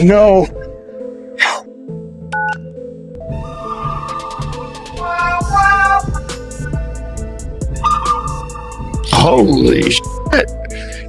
No. Holy shit.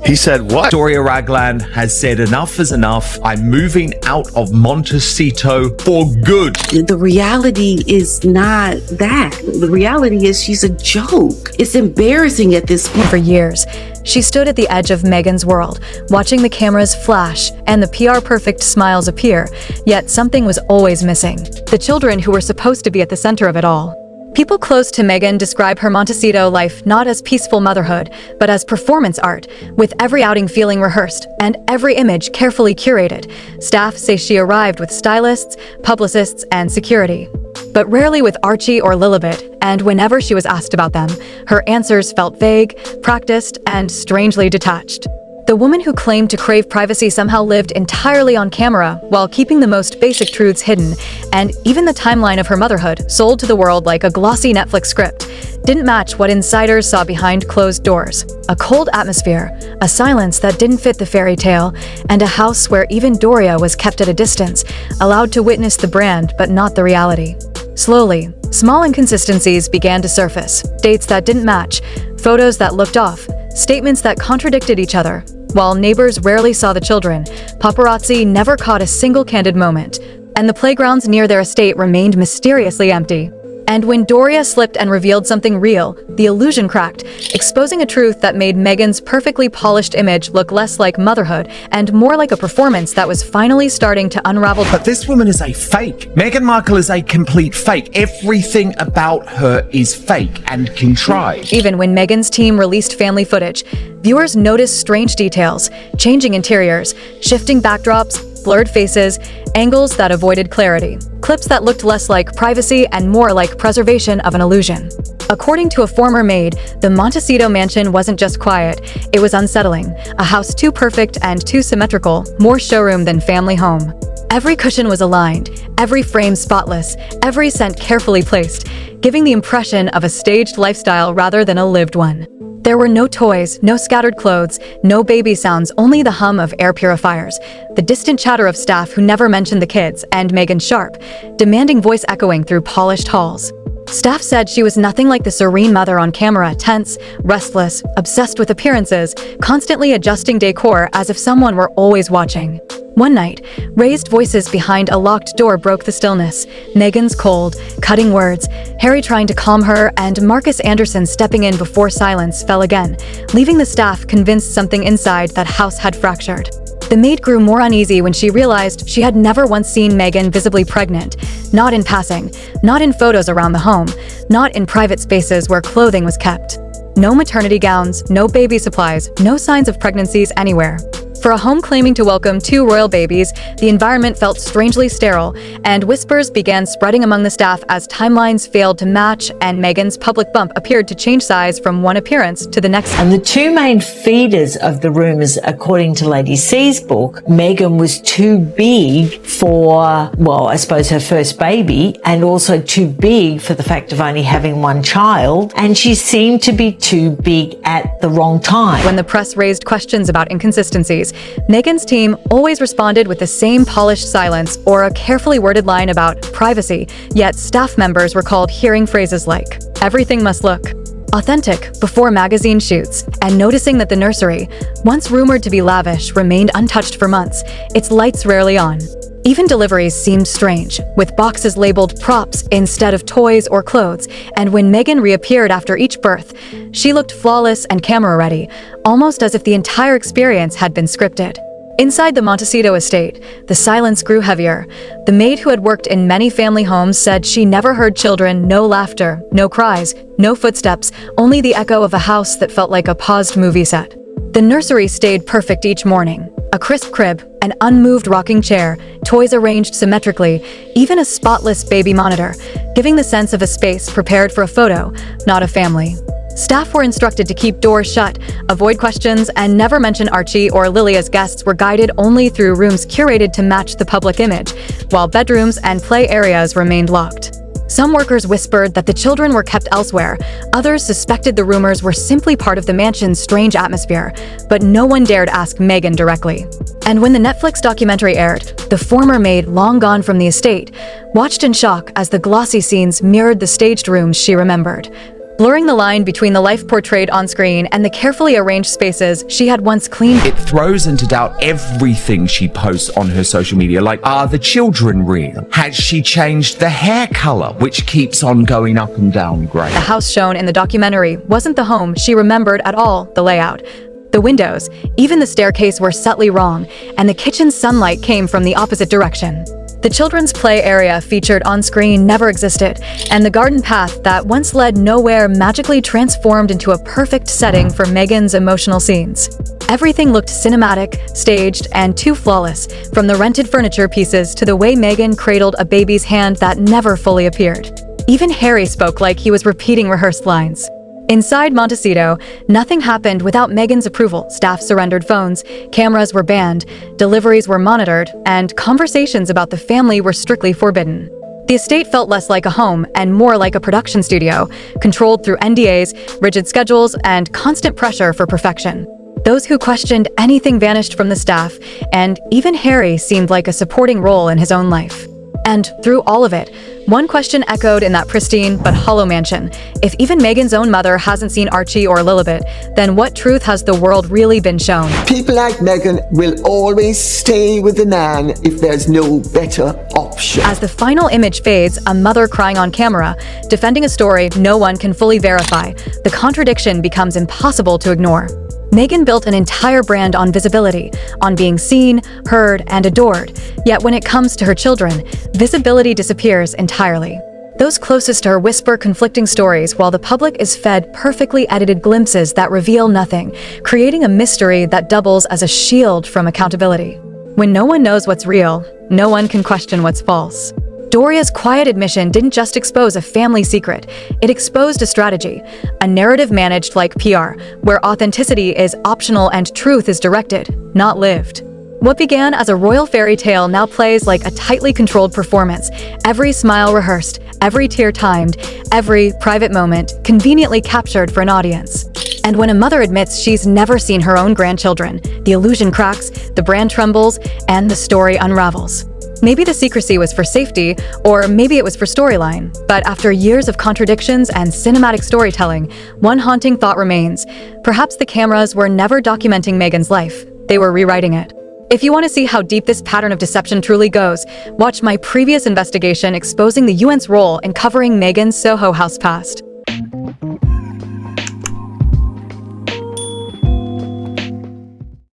He said what? Doria Ragland has said enough is enough. I'm moving out of Montecito for good. The reality is not that. The reality is she's a joke. It's embarrassing at this point. For years, she stood at the edge of Meghan's world, watching the cameras flash and the PR-perfect smiles appear, yet something was always missing. The children who were supposed to be at the center of it all. People close to Meghan describe her Montecito life not as peaceful motherhood, but as performance art, with every outing feeling rehearsed and every image carefully curated. Staff say she arrived with stylists, publicists, and security, but rarely with Archie or Lilibet, and whenever she was asked about them, her answers felt vague, practiced, and strangely detached. The woman who claimed to crave privacy somehow lived entirely on camera while keeping the most basic truths hidden, and even the timeline of her motherhood, sold to the world like a glossy Netflix script, didn't match what insiders saw behind closed doors. A cold atmosphere, a silence that didn't fit the fairy tale, and a house where even Doria was kept at a distance, allowed to witness the brand but not the reality. Slowly, small inconsistencies began to surface, dates that didn't match, photos that looked off, statements that contradicted each other. While neighbors rarely saw the children, paparazzi never caught a single candid moment, and the playgrounds near their estate remained mysteriously empty. And when Doria slipped and revealed something real, the illusion cracked, exposing a truth that made Meghan's perfectly polished image look less like motherhood and more like a performance that was finally starting to unravel. But this woman is a fake. Meghan Markle is a complete fake. Everything about her is fake and contrived. Even when Meghan's team released family footage, viewers noticed strange details, changing interiors, shifting backdrops, blurred faces, angles that avoided clarity, clips that looked less like privacy and more like preservation of an illusion. According to a former maid, the Montecito mansion wasn't just quiet, it was unsettling, a house too perfect and too symmetrical, more showroom than family home. Every cushion was aligned, every frame spotless, every scent carefully placed, giving the impression of a staged lifestyle rather than a lived one. There were no toys, no scattered clothes, no baby sounds, only the hum of air purifiers, the distant chatter of staff who never mentioned the kids, and Meghan Sharp, demanding voice echoing through polished halls. Staff said she was nothing like the serene mother on camera, tense, restless, obsessed with appearances, constantly adjusting decor as if someone were always watching. One night, raised voices behind a locked door broke the stillness. Meghan's cold, cutting words, Harry trying to calm her, and Marcus Anderson stepping in before silence fell again, leaving the staff convinced something inside that house had fractured. The maid grew more uneasy when she realized she had never once seen Meghan visibly pregnant, not in passing, not in photos around the home, not in private spaces where clothing was kept. No maternity gowns, no baby supplies, no signs of pregnancies anywhere. For a home claiming to welcome 2 royal babies, the environment felt strangely sterile, and whispers began spreading among the staff as timelines failed to match and Meghan's public bump appeared to change size from one appearance to the next. And the 2 main feeders of the rumours, according to Lady C's book, Meghan was too big for, well, I suppose her first baby, and also too big for the fact of only having 1 child, and she seemed to be too big at the wrong time. When the press raised questions about inconsistencies, Meghan's team always responded with the same polished silence or a carefully worded line about privacy, yet staff members recalled hearing phrases like, "Everything must look authentic" before magazine shoots, and noticing that the nursery, once rumored to be lavish, remained untouched for months, its lights rarely on. Even deliveries seemed strange, with boxes labeled props instead of toys or clothes, and when Meghan reappeared after each birth, she looked flawless and camera-ready, almost as if the entire experience had been scripted. Inside the Montecito estate, the silence grew heavier. The maid who had worked in many family homes said she never heard children, no laughter, no cries, no footsteps, only the echo of a house that felt like a paused movie set. The nursery stayed perfect each morning. A crisp crib, an unmoved rocking chair, toys arranged symmetrically, even a spotless baby monitor, giving the sense of a space prepared for a photo, not a family. Staff were instructed to keep doors shut, avoid questions, and never mention Archie or Lily as guests were guided only through rooms curated to match the public image, while bedrooms and play areas remained locked. Some workers whispered that the children were kept elsewhere. Others suspected the rumors were simply part of the mansion's strange atmosphere, but no one dared ask Meghan directly. And when the Netflix documentary aired, the former maid, long gone from the estate, watched in shock as the glossy scenes mirrored the staged rooms she remembered, blurring the line between the life portrayed on screen and the carefully arranged spaces she had once cleaned. It throws into doubt everything she posts on her social media, like, are the children real? Has she changed the hair color, which keeps on going up and down grey? The house shown in the documentary wasn't the home she remembered at all. The layout, the windows, even the staircase were subtly wrong, and the kitchen's sunlight came from the opposite direction. The children's play area featured on screen never existed, and the garden path that once led nowhere magically transformed into a perfect setting for Meghan's emotional scenes. Everything looked cinematic, staged, and too flawless, from the rented furniture pieces to the way Meghan cradled a baby's hand that never fully appeared. Even Harry spoke like he was repeating rehearsed lines. Inside Montecito, nothing happened without Meghan's approval. Staff surrendered phones, cameras were banned, deliveries were monitored, and conversations about the family were strictly forbidden. The estate felt less like a home and more like a production studio, controlled through NDAs, rigid schedules, and constant pressure for perfection. Those who questioned anything vanished from the staff, and even Harry seemed like a supporting role in his own life. And through all of it, one question echoed in that pristine but hollow mansion. If even Meghan's own mother hasn't seen Archie or Lilibet, then what truth has the world really been shown? People like Meghan will always stay with the man if there's no better option. As the final image fades, a mother crying on camera, defending a story no one can fully verify, the contradiction becomes impossible to ignore. Meghan built an entire brand on visibility, on being seen, heard, and adored. Yet when it comes to her children, visibility disappears entirely. Those closest to her whisper conflicting stories while the public is fed perfectly edited glimpses that reveal nothing, creating a mystery that doubles as a shield from accountability. When no one knows what's real, no one can question what's false. Doria's quiet admission didn't just expose a family secret, it exposed a strategy, a narrative managed like PR, where authenticity is optional and truth is directed, not lived. What began as a royal fairy tale now plays like a tightly controlled performance, every smile rehearsed, every tear timed, every private moment conveniently captured for an audience. And when a mother admits she's never seen her own grandchildren, the illusion cracks, the brand trembles, and the story unravels. Maybe the secrecy was for safety, or maybe it was for storyline. But after years of contradictions and cinematic storytelling, one haunting thought remains. Perhaps the cameras were never documenting Meghan's life. They were rewriting it. If you want to see how deep this pattern of deception truly goes, watch my previous investigation exposing the UN's role in covering Meghan's Soho House past.